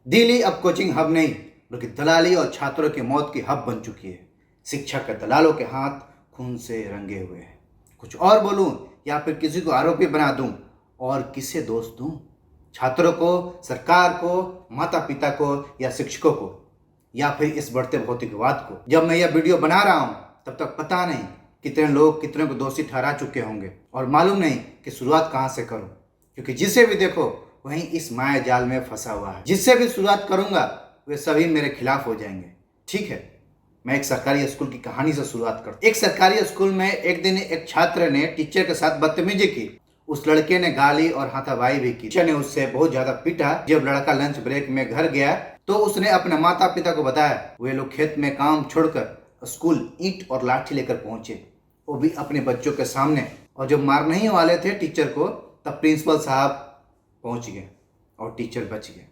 दिल्ली अब coaching hub नहीं बल्कि दलाली और छात्रों की मौत की हब बन चुकी है। शिक्षा के दलालों के हाथ खून से रंगे हुए हैं। कुछ और बोलूं या फिर किसी को आरोपी बना दूं और किसे दोष दूं? छात्रों को, सरकार को, माता पिता को या शिक्षकों को, या फिर इस बढ़ते भौतिकवाद को? जब मैं यह वीडियो बना रहा हूं तब तक पता नहीं कितने लोग कितने को दोषी ठहरा चुके होंगे और मालूम नहीं कि शुरुआत कहां से करूं, क्योंकि जिसे भी देखो वहीं इस माया जाल में फंसा हुआ है। जिससे भी शुरुआत करूंगा वे सभी मेरे खिलाफ हो जाएंगे। ठीक है, मैं एक सरकारी स्कूल की कहानी से शुरुआत करता हूं। एक सरकारी स्कूल में एक दिन एक छात्र ने टीचर के साथ बदतमीजी की। उस लड़के ने गाली और हाथापाई भी की। टीचर ने उससे बहुत ज्यादा पीटा। जब लड़का लंच ब्रेक में घर गया तो उसने अपने माता पिता को बताया। वे लोग खेत में काम छोड़कर स्कूल ईंट और लाठी लेकर पहुंचे, वो भी अपने बच्चों के सामने। और जब मारने ही वाले थे टीचर को, तब प्रिंसिपल साहब पहुंच गए और टीचर बच गए।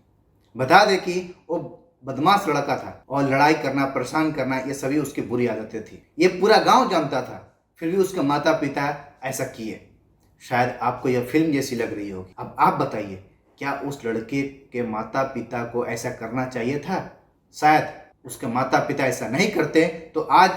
बता दें कि वो बदमाश लड़का था और लड़ाई करना, परेशान करना, ये सभी उसकी बुरी आदतें थी। ये पूरा गांव जानता था, फिर भी उसके माता पिता ऐसा किए। शायद आपको यह फिल्म जैसी लग रही होगी। अब आप बताइए, क्या उस लड़के के माता पिता को ऐसा करना चाहिए था? शायद उसके माता पिता ऐसा नहीं करते तो आज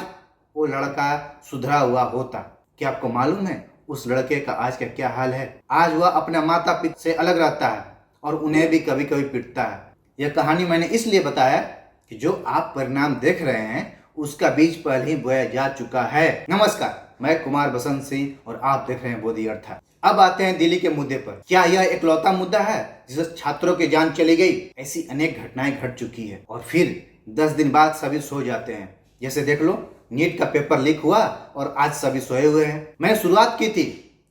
वो लड़का सुधरा हुआ होता। क्या आपको मालूम है उस लड़के का आज का क्या हाल है? आज वह अपने माता पिता से अलग रहता है और उन्हें भी कभी कभी पीटता है। यह कहानी मैंने इसलिए बताया कि जो आप परिणाम देख रहे हैं उसका बीज पहले ही बोया जा चुका है। नमस्कार, मैं कुमार बसंत सिंह और आप देख रहे हैं बोधी अर्थात। अब आते हैं दिल्ली के मुद्दे पर। क्या यह एकलौता मुद्दा है जिससे छात्रों की जान चली गई? ऐसी अनेक घटनाएं घट चुकी है और फिर 10 दिन बाद सभी सो जाते हैं। जैसे देख लो, नीट का पेपर लीक हुआ और आज सभी सोए हुए हैं। मैंने शुरुआत की थी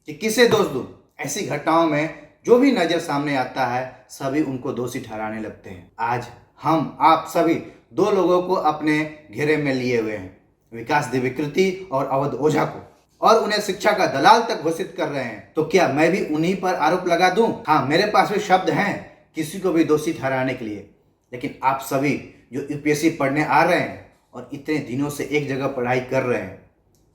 कि किसे दोष दूं। ऐसी घटनाओं में जो भी नजर सामने आता है सभी उनको दोषी ठहराने लगते हैं। आज हम आप सभी दो लोगों को अपने घेरे में लिए हुए हैं, विकास दिव्यकृति और अवध ओझा को, और उन्हें शिक्षा का दलाल तक घोषित कर रहे हैं। तो क्या मैं भी उन्हीं पर आरोप लगा दूं? हाँ, मेरे पास भी शब्द हैं किसी को भी दोषी ठहराने के लिए। लेकिन आप सभी जो यूपीएससी पढ़ने आ रहे हैं और इतने दिनों से एक जगह पढ़ाई कर रहे हैं,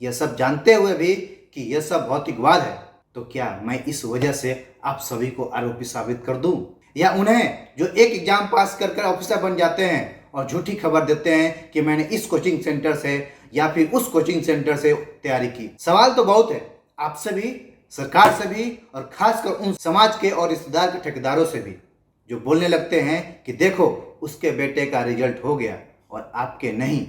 यह सब जानते हुए भी कि यह सब भौतिकवाद है, तो क्या मैं इस वजह से आप सभी को आरोपी साबित कर दूं? या उन्हें जो एक एग्जाम पास कर ऑफिसर बन जाते हैं और झूठी खबर देते हैं कि मैंने इस कोचिंग सेंटर से या फिर उस कोचिंग सेंटर से तैयारी की? सवाल तो बहुत है, आपसे भी, सरकार से भी, और खासकर उन समाज के और रिश्तेदार के ठेकेदारों से भी जो बोलने लगते हैं कि देखो उसके बेटे का रिजल्ट हो गया और आपके नहीं,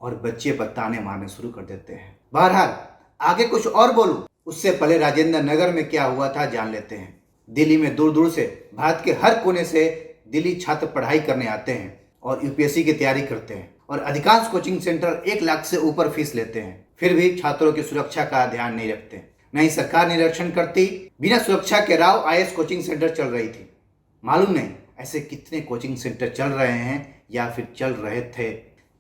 और बच्चे पर ताने मारने शुरू कर देते हैं। बहरहाल आगे कुछ और बोलूं उससे पहले राजेंद्र नगर में क्या हुआ था जान लेते हैं। दिल्ली में दूर दूर से, भारत के हर कोने से दिल्ली छात्र पढ़ाई करने आते हैं और यूपीएससी की तैयारी करते हैं, और अधिकांश कोचिंग सेंटर 1 लाख से ऊपर फीस लेते हैं। फिर भी छात्रों की सुरक्षा का ध्यान नहीं रखते, नहीं सरकार निरीक्षण करती। बिना सुरक्षा के राव आईएएस कोचिंग सेंटर चल रही थी। मालूम नहीं ऐसे कितने कोचिंग सेंटर चल रहे हैं या फिर चल रहे थे।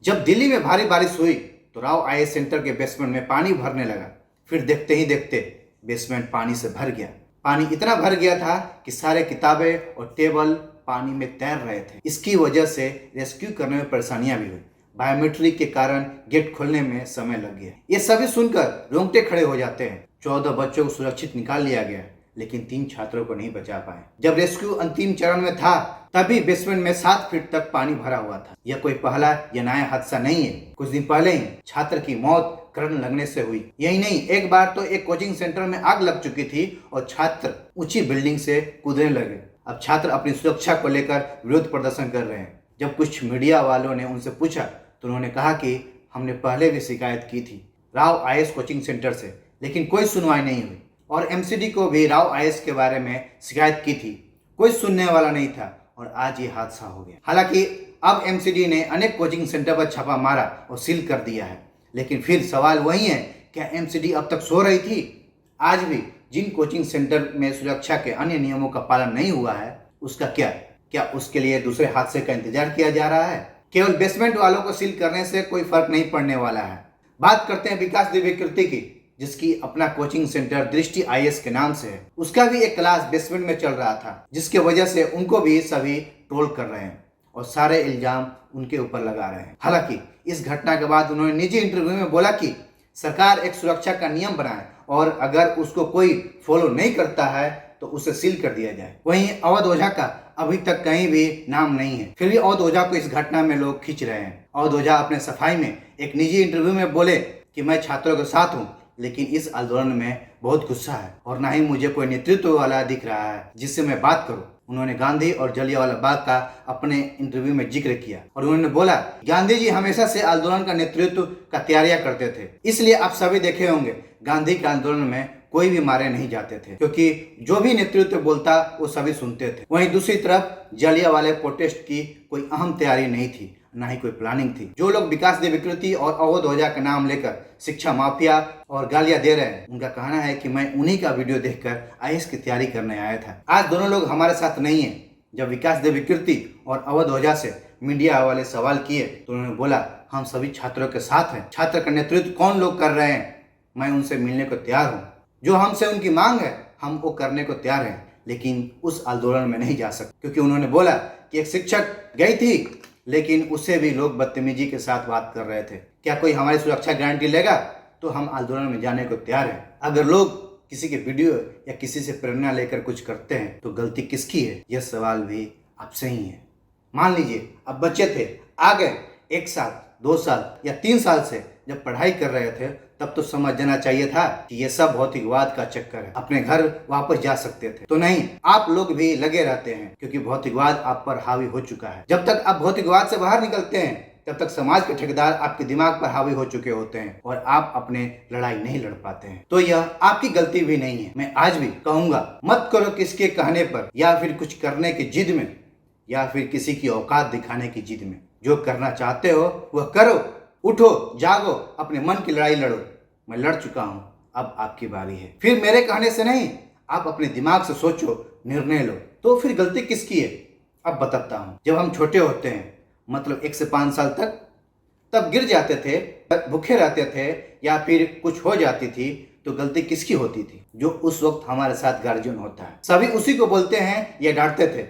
जब दिल्ली में भारी बारिश हुई तो राव आईएएस सेंटर के बेसमेंट में पानी भरने लगा। फिर देखते ही देखते बेसमेंट पानी से भर गया। पानी इतना भर गया था कि सारे किताबें और टेबल पानी में तैर रहे थे। इसकी वजह से रेस्क्यू करने में परेशानियां भी हुई। बायोमेट्रिक के कारण गेट खोलने में समय लग गया। ये सभी सुनकर रोंगटे खड़े हो जाते हैं। 14 बच्चों को सुरक्षित निकाल लिया गया, लेकिन 3 छात्रों को नहीं बचा पाए। जब रेस्क्यू अंतिम चरण में था तभी बेसमेंट में 7 फीट तक पानी भरा हुआ था। यह कोई पहला या नया हादसा नहीं है। कुछ दिन पहले ही छात्र की मौत करंट लगने से हुई। यही नहीं, एक बार तो एक कोचिंग सेंटर में आग लग चुकी थी और छात्र ऊंची बिल्डिंग से कूदने लगे। अब छात्र अपनी सुरक्षा को लेकर विरोध प्रदर्शन कर रहे हैं। जब कुछ मीडिया वालों ने उनसे पूछा तो उन्होंने कहा कि हमने पहले भी शिकायत की थी राव आईएएस कोचिंग सेंटर से, लेकिन कोई सुनवाई नहीं हुई। और एमसीडी को भी राव आईएएस के बारे में शिकायत की थी, कोई सुनने वाला नहीं था, और आज ये हादसा हो गया। हालांकि अब एमसीडी ने अनेक कोचिंग सेंटर पर छापा मारा और सील कर दिया है, लेकिन फिर सवाल वही है, क्या एमसीडी अब तक सो रही थी? आज भी जिन कोचिंग सेंटर में सुरक्षा के अन्य नियमों का पालन नहीं हुआ है उसका क्या उसके लिए दूसरे हादसे का इंतजार किया जा रहा है? केवल बेसमेंट वालों को सील करने से कोई फर्क नहीं पड़ने वाला है। बात करते हैं विकास दिव्यकृति की, जिसकी अपना कोचिंग सेंटर दृष्टि आईएएस के नाम से है। उसका भी एक क्लास बेसमेंट में चल रहा था, जिसके वजह से उनको भी सभी ट्रोल कर रहे हैं और सारे इल्जाम उनके ऊपर लगा रहे हैं। हालांकि इस घटना के बाद उन्होंने निजी इंटरव्यू में बोला कि सरकार एक सुरक्षा का नियम बनाए और अगर उसको कोई फॉलो नहीं करता है तो उसे सील कर दिया जाए। वहीं अवध ओझा का अभी तक कहीं भी नाम नहीं है। फिर भी अवध ओझा को इस घटना में लोग खींच रहे हैं। अवध ओझा अपने सफाई में एक निजी इंटरव्यू में बोले कि मैं छात्रों के साथ हूँ, लेकिन इस आंदोलन में बहुत गुस्सा है और ना ही मुझे कोई नेतृत्व वाला दिख रहा है जिससे मैं बात करूं। उन्होंने गांधी और जलियांवाला बाग का अपने इंटरव्यू में जिक्र किया और उन्होंने बोला, गांधी जी हमेशा से आंदोलन का नेतृत्व का तैयारियां करते थे, इसलिए आप सभी देखे होंगे गांधी के आंदोलन में कोई भी मारे नहीं जाते थे, क्योंकि जो भी नेतृत्व बोलता वो सभी सुनते थे। वहीं दूसरी तरफ जलियांवाला प्रोटेस्ट की कोई अहम तैयारी नहीं थी, ना ही कोई प्लानिंग थी। जो लोग विकास देव विकृति और अवध ओझा का नाम लेकर शिक्षा माफिया और गालियां दे रहे हैं, उनका कहना है कि मैं उन्हीं का वीडियो देखकर आईएएस की तैयारी करने आया था। आज दोनों लोग हमारे साथ नहीं है। जब विकास देव विकृति और अवध ओझा से मीडिया वाले सवाल किए तो उन्होंने बोला, हम सभी छात्रों के साथ हैं। छात्र का नेतृत्व कौन लोग कर रहे हैं, मैं उनसे मिलने को तैयार हूँ। जो हमसे उनकी मांग है हम वो करने को तैयार हैं, लेकिन उस आंदोलन में नहीं जा सकते, क्योंकि उन्होंने बोला कि एक शिक्षक गई थी लेकिन उससे भी लोग बदतमीजी के साथ बात कर रहे थे। क्या कोई हमारी सुरक्षा गारंटी लेगा? तो हम आंदोलन में जाने को तैयार हैं। अगर लोग किसी के वीडियो या किसी से प्रेरणा लेकर कुछ करते हैं तो गलती किसकी है? यह सवाल भी आपसे ही है। मान लीजिए अब बच्चे थे, आ गए 1 साल 2 साल या 3 साल से जब पढ़ाई कर रहे थे, तब तो समझ जाना चाहिए था कि ये सब भौतिकवाद का चक्कर है, अपने घर वापस जा सकते थे। तो नहीं, आप लोग भी लगे रहते हैं क्योंकि भौतिकवाद आप पर हावी हो चुका है। जब तक आप भौतिकवाद से बाहर निकलते हैं तब तक समाज के ठेकेदार आपके दिमाग पर हावी हो चुके होते हैं और आप अपने लड़ाई नहीं लड़ पाते हैं। तो यह आपकी गलती भी नहीं है। मैं आज भी कहूंगा, मत करो किसके कहने पर या फिर कुछ करने की जिद में या फिर किसी की औकात दिखाने की जिद में। जो करना चाहते हो वह करो, उठो, जागो, अपने मन की लड़ाई लड़ो। मैं लड़ चुका हूं, अब आपकी बारी है। फिर मेरे कहने से नहीं, आप अपने दिमाग से सोचो, निर्णय लो। तो फिर गलती किसकी है? अब बताता हूं। जब हम छोटे होते हैं, मतलब 1 से 5 साल तक, तब गिर जाते थे, भूखे रहते थे या फिर कुछ हो जाती थी, तो गलती किसकी होती थी? जो उस वक्त हमारे साथ गार्जियन होता है। सभी उसी को बोलते हैं या डांटते थे।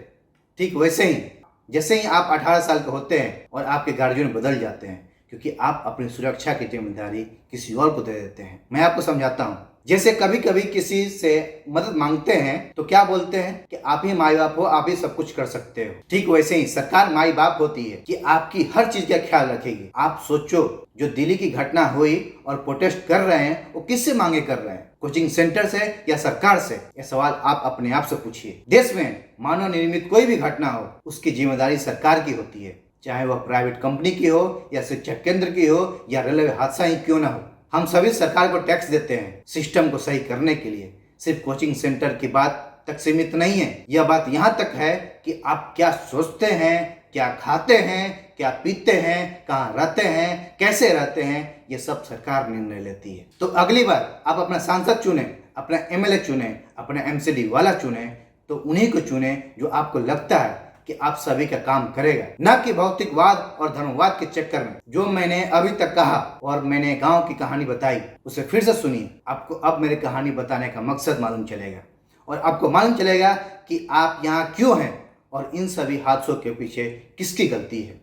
ठीक वैसे ही जैसे ही आप 18 साल के होते हैं और आपके गार्जियन बदल जाते हैं, क्योंकि आप अपनी सुरक्षा की जिम्मेदारी किसी और को दे देते हैं। मैं आपको समझाता हूँ। जैसे कभी कभी किसी से मदद मांगते हैं तो क्या बोलते हैं कि आप ही माई बाप हो, आप ही सब कुछ कर सकते हो। ठीक वैसे ही सरकार माई बाप होती है कि आपकी हर चीज का ख्याल रखेगी। आप सोचो, जो दिल्ली की घटना हुई और प्रोटेस्ट कर रहे हैं वो किससे मांगे कर रहे हैं? कोचिंग सेंटर से या सरकार से? यह सवाल आप अपने आप से पूछिए। देश में मानव निर्मित कोई भी घटना हो, उसकी जिम्मेदारी सरकार की होती है, चाहे वह प्राइवेट कंपनी की हो या शिक्षा केंद्र की हो या रेलवे हादसा ही क्यों ना हो। हम सभी सरकार को टैक्स देते हैं सिस्टम को सही करने के लिए। सिर्फ कोचिंग सेंटर की बात तक सीमित नहीं है। यह बात यहाँ तक है कि आप क्या सोचते हैं, क्या खाते हैं, क्या पीते हैं, कहाँ रहते हैं, कैसे रहते हैं, ये सब सरकार निर्णय लेती है। तो अगली बार आप अपना सांसद चुने, अपना एमएलए चुने, अपना एमसीडी वाला चुने, तो उन्हीं को चुने जो आपको लगता है कि आप सभी का काम करेगा, न कि भौतिकवाद और धर्मवाद के चक्कर में। जो मैंने अभी तक कहा और मैंने गांव की कहानी बताई, उसे फिर से सुनिए। आपको अब मेरी कहानी बताने का मकसद मालूम चलेगा और आपको मालूम चलेगा कि आप यहाँ क्यों हैं और इन सभी हादसों के पीछे किसकी गलती है।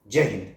जय हिंद।